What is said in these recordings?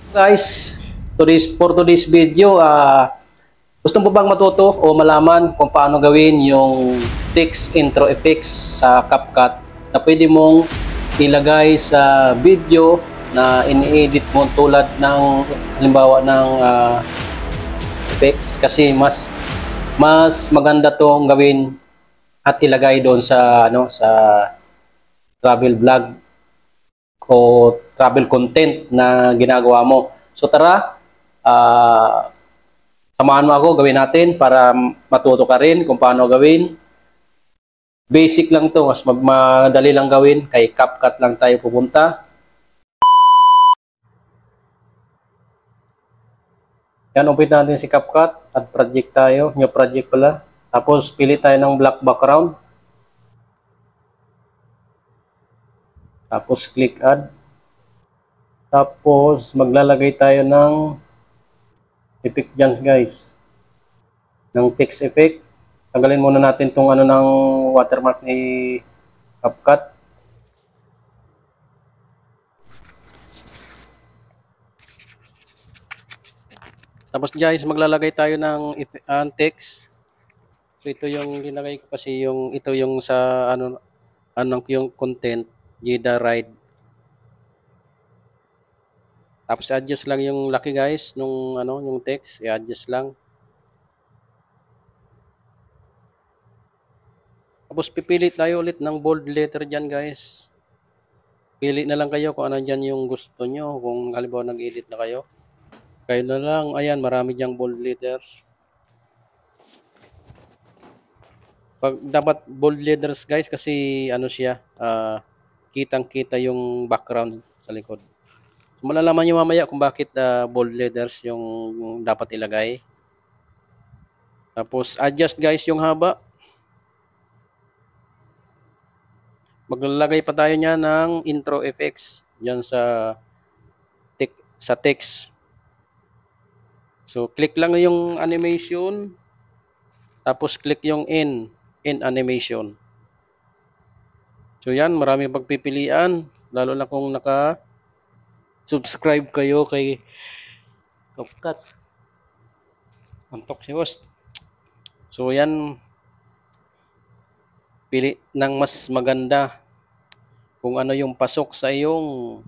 Guys, for today's video, gusto mo bang matuto o malaman kung paano gawin yung text intro effects sa CapCut na pwede mong ilagay sa video na ini-edit mo tulad ng halimbawa ng effects kasi mas maganda tong gawin at ilagay doon sa sa travel vlog o travel content na ginagawa mo. So tara, samahan mo ako, gawin natin para matuto ka rin kung paano gawin. Basic lang to, mas madali lang gawin, kay CapCut lang tayo pupunta. Yan, open natin si CapCut, add project tayo, new project pala. Tapos pili tayo ng black background. Tapos click add. Tapos maglalagay tayo ng effect dyan guys, ng text effect. Tanggalin muna natin tong ng watermark ni CapCut. Tapos guys, maglalagay tayo ng text. So ito yung linagay ko kasi ito yung sa yung content, Jeda Ride. Tapos adjust lang yung laki guys nung yung text, i-adjust lang. Tapos pipili tayo ulit ng bold letter diyan guys. Pili na lang kayo kung ano diyan yung gusto nyo. Kung halimbawa nag-edit na kayo, kayo na lang. Ayan, marami diyang bold letters. Dapat bold letters guys kasi siya, kitang-kita yung background sa likod. Malalaman nyo mamaya kung bakit bold letters yung dapat ilagay. Tapos adjust guys yung haba. Maglalagay pa tayo niya ng intro effects diyan sa text. So click lang yung animation. Tapos click yung in animation. So yan, marami pagpipilian, lalo na kung naka-subscribe kayo kay CapCut. Antok si host. So yan, pili ng mas maganda kung ano yung pasok sa iyong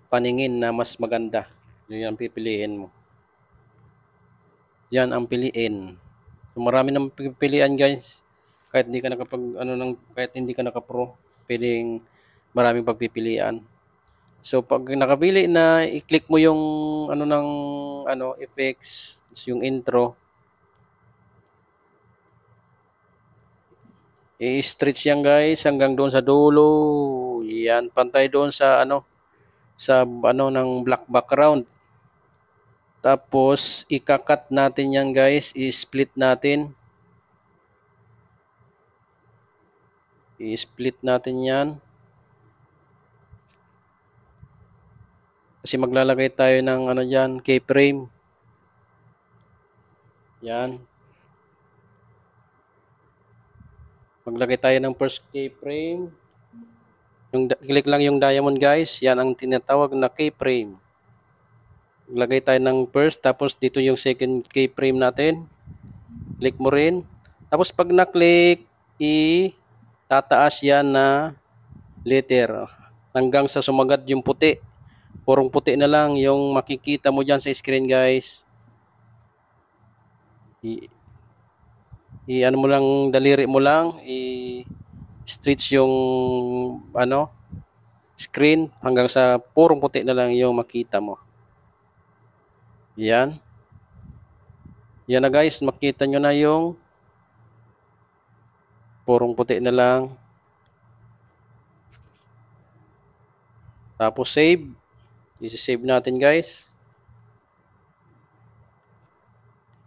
paningin na mas maganda. Yan pipiliin mo. Yan ang piliin. So marami nang pipilian guys. Kahit hindi ka kahit hindi ka naka-pro, pwedeng maraming pagpipilian. So pag nakapili na, i-click mo yung effects, yung intro. I-stretch yan guys hanggang doon sa dulo. Yan, pantay doon sa ng black background. Tapos ika-cut natin yan guys, i-split natin. I-split natin yan. Kasi maglalagay tayo ng diyan, keyframe. Yan. Maglagay tayo ng first keyframe. Click lang yung diamond guys, yan ang tinatawag na keyframe. Maglagay tayo ng first, tapos dito yung second keyframe natin. Click mo rin. Tapos pag na-click, tataas yan na letter hanggang sa sumagat yung puti. Purong puti na lang yung makikita mo dyan sa screen guys. Ano mo lang, daliri mo lang, i-stretch yung screen hanggang sa purong puti na lang yung makita mo. Yan. Yan na guys, makita nyo na yung purong puti na lang. Tapos save. I-save natin guys.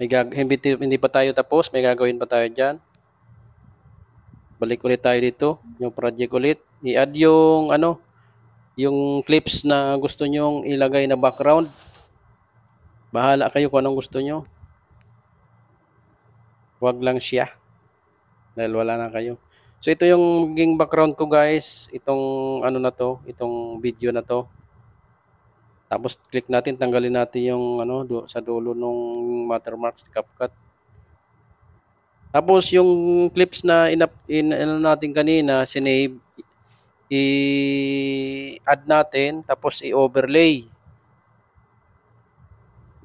Hindi pa tayo tapos, may gagawin pa tayo dyan. Balik ulit tayo dito, yung project ulit. I-add yung yung clips na gusto nyong ilagay na background. Bahala kayo kung anong gusto nyo. Huwag lang siya. Dahil wala na kayo. So ito yung maging background ko guys, itong ano na to, itong video na to. Tapos click natin, tanggalin natin yung ano sa dulo nung watermark sa CapCut. Tapos yung clips na ano natin kanina, sinave, i-add natin, tapos i-overlay.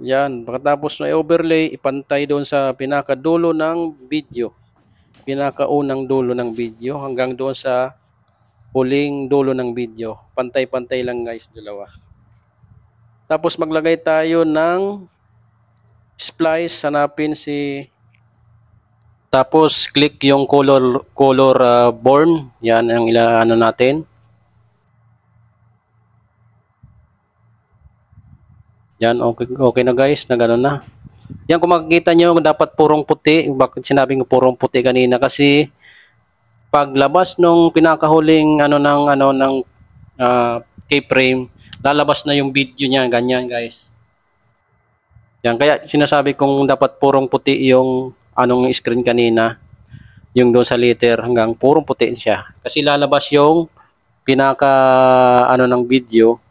Yan, pagkatapos na i-overlay, ipantay doon sa pinakadulo ng video. Pinakaunang dulo ng video hanggang doon sa huling dulo ng video. Pantay-pantay lang guys, dalawa. Tapos maglagay tayo ng splice, hanapin si tapos click yung color born. Yan ang ano natin. Yan, okay na guys, na gano'n na. Yan, kung makikita nyo, dapat purong puti. Bakit sinabing purong puti kanina? Kasi paglabas nung pinakahuling ng keyframe, lalabas na yung video niya, ganyan guys. Yan, kaya sinasabi kong dapat purong puti yung anong screen kanina, yung doon sa letter hanggang purong puti siya. Kasi lalabas yung pinaka ng video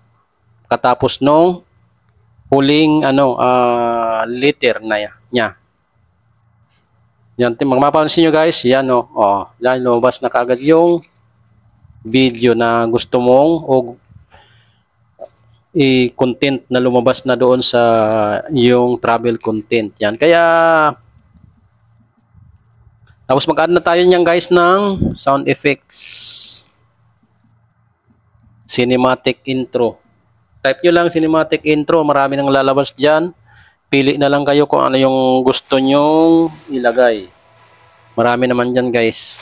katapos nung huling letter na niya. Yan, mapapansin nyo guys, yan yan, lumabas na kaagad yung video na gusto mong o i-content na lumabas na doon sa yung travel content. Yan, kaya tapos mag-add na tayo niyan guys ng sound effects, cinematic intro. Type nyo lang cinematic intro, marami nang lalabas dyan. Pili na lang kayo kung ano yung gusto nyong ilagay. Marami naman dyan guys.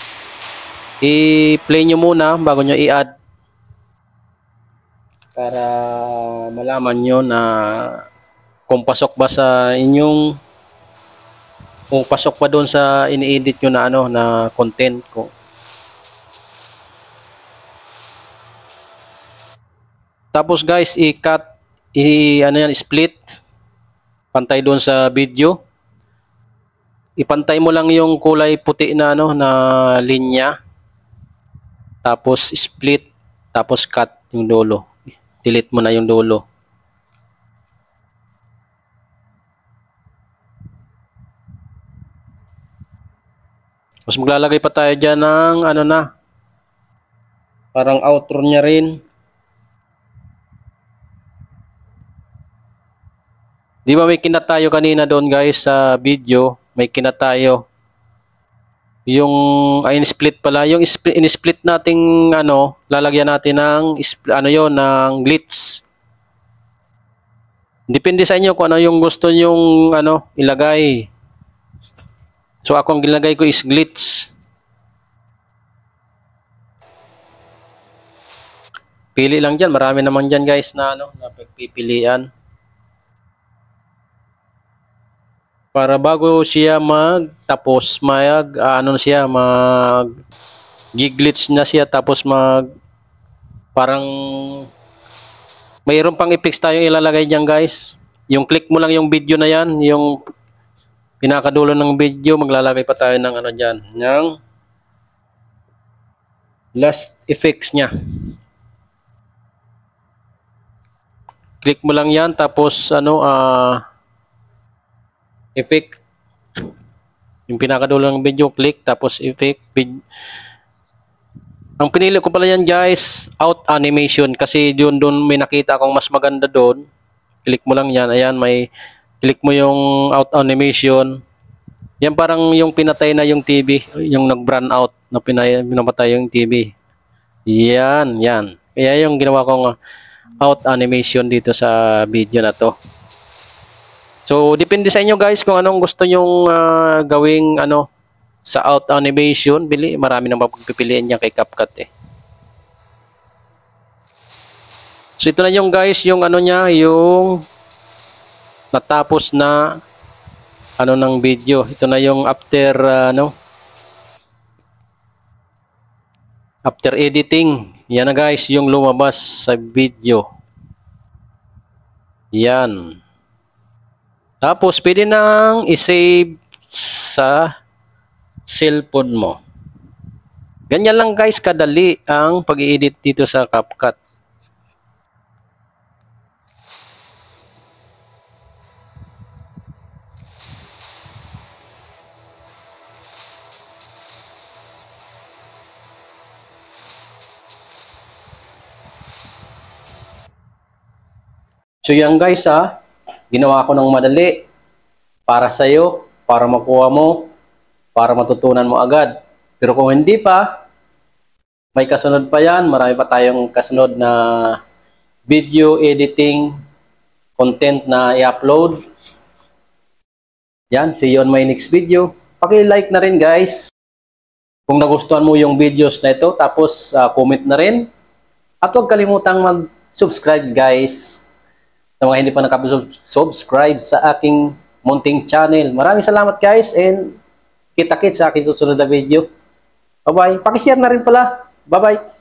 I-play nyo muna bago nyo i-add para malaman nyo na kung pasok ba sa inyong, kung pasok pa doon sa ini-edit nyo na na content ko. Tapos guys, i-cut, split, pantay doon sa video. Ipantay mo lang yung kulay puti na na linya. Tapos split, tapos cut yung dulo. Delete mo na yung dulo. Tapos maglalagay pa tayo dyan ng parang outro niya rin. Di ba may kinat tayo kanina doon guys sa video? May kinat tayo. Yung in-split pala, yung in-split nating lalagyan natin ng ng glitch. Depende sa inyo kung ano yung gusto nyong ilagay. So ako ang ginagay ko is glitch. Pili lang diyan, marami naman diyan guys na na pagpipilian. Para bago siya magtapos siya glitch na siya, tapos parang mayroon pang effects tayong ilalagay diyan guys. Yung click mo lang yung video na yan, yung pinakadulo ng video, maglalagay pa tayo ng diyan, ng last effects niya. Click mo lang yan, tapos effect, yung pinakadulo ng video, click, tapos effect, ang pinili ko pala yan guys, out animation, kasi doon may nakita akong mas maganda doon. Click mo lang yan, ayan, may click mo yung out animation. Yan parang yung pinatay na yung TV, yung nag-brown out na pinamatay yung TV. Yan. Kaya yung ginawa kong out animation dito sa video na to. So, depende sa inyo guys kung anong gusto nyong gawing sa out animation. Marami nang mapagpipilian niya kay CapCut eh. So, ito na yung guys, yung niya, yung natapos na ng video. Ito na yung after after editing. Yan na guys, yung lumabas sa video. Yan. Tapos, pwede nang i-save sa cellphone mo. Ganyan lang guys kadali ang pag-i-edit dito sa CapCut. So yan guys ginawa ko ng madali para sa iyo, para makuha mo, para matutunan mo agad. Pero kung hindi pa, may kasunod pa yan. Marami pa tayong kasunod na video editing content na i-upload. Yan, see you on my next video. Paki-like na rin guys kung nagustuhan mo yung videos na ito. Tapos comment na rin. At huwag kalimutang mag-subscribe guys. Sa mga hindi pa nakapag-subscribe sa aking munting channel. Maraming salamat guys and kita-kits sa aking susunod na video. Bye-bye. Pakishare na rin pala. Bye-bye.